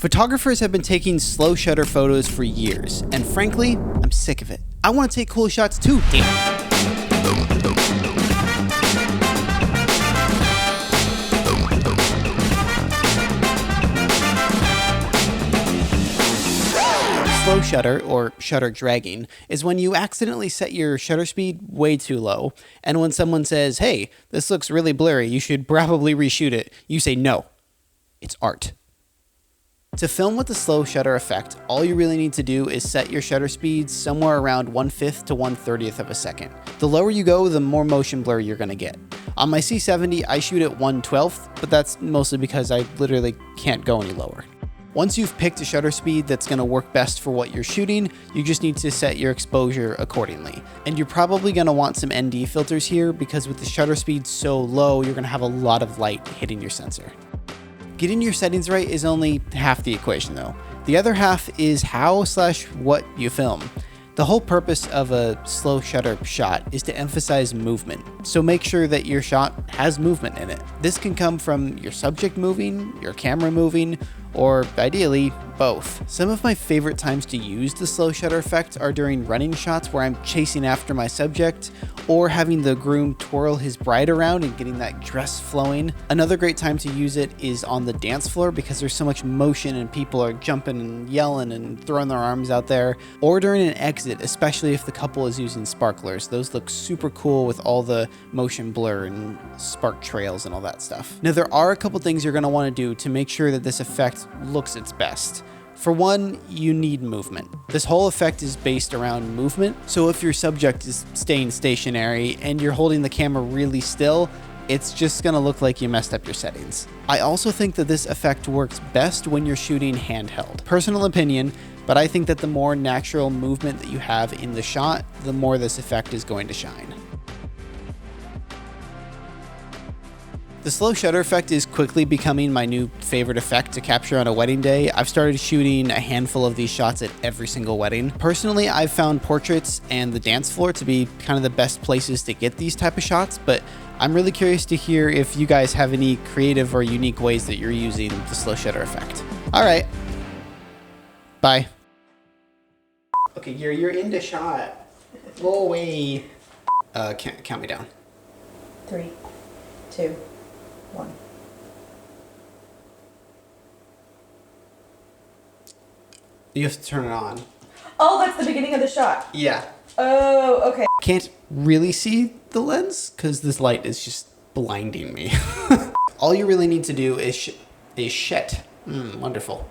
Photographers have been taking slow shutter photos for years, and frankly, I'm sick of it. I want to take cool shots too, damn it. Slow shutter, or shutter dragging, is when you accidentally set your shutter speed way too low, and when someone says, hey, this looks really blurry, you should probably reshoot it, you say no. It's art. To film with the slow shutter effect, all you really need to do is set your shutter speed somewhere around 1/5 to 1/30th of a second. The lower you go, the more motion blur you're gonna get. On my C70, I shoot at 1/12th, but that's mostly because I literally can't go any lower. Once you've picked a shutter speed that's gonna work best for what you're shooting, you just need to set your exposure accordingly. And you're probably gonna want some ND filters here because with the shutter speed so low, you're gonna have a lot of light hitting your sensor. Getting your settings right is only half the equation though. The other half is how/what you film. The whole purpose of a slow shutter shot is to emphasize movement, so make sure that your shot has movement in it. This can come from your subject moving, your camera moving, or ideally, both. Some of my favorite times to use the slow shutter effect are during running shots where I'm chasing after my subject, or having the groom twirl his bride around and getting that dress flowing. Another great time to use it is on the dance floor because there's so much motion and people are jumping and yelling and throwing their arms out there, or during an exit, especially if the couple is using sparklers. Those look super cool with all the motion blur and spark trails and all that stuff. Now there are a couple things you're going to want to do to make sure that this effect looks its best. For one, you need movement. This whole effect is based around movement, so if your subject is staying stationary and you're holding the camera really still, it's just gonna look like you messed up your settings. I also think that this effect works best when you're shooting handheld. Personal opinion, but I think that the more natural movement that you have in the shot, the more this effect is going to shine. The slow shutter effect is quickly becoming my new favorite effect to capture on a wedding day. I've started shooting a handful of these shots at every single wedding. Personally, I've found portraits and the dance floor to be kind of the best places to get these type of shots, but I'm really curious to hear if you guys have any creative or unique ways that you're using the slow shutter effect. All right, bye. Okay, you're in the shot. Go away. Count me down. 3, 2, 1. You have to turn it on. Oh, that's the beginning of the shot. Yeah. Oh, okay. Can't really see the lens because this light is just blinding me. All you really need to do is wonderful.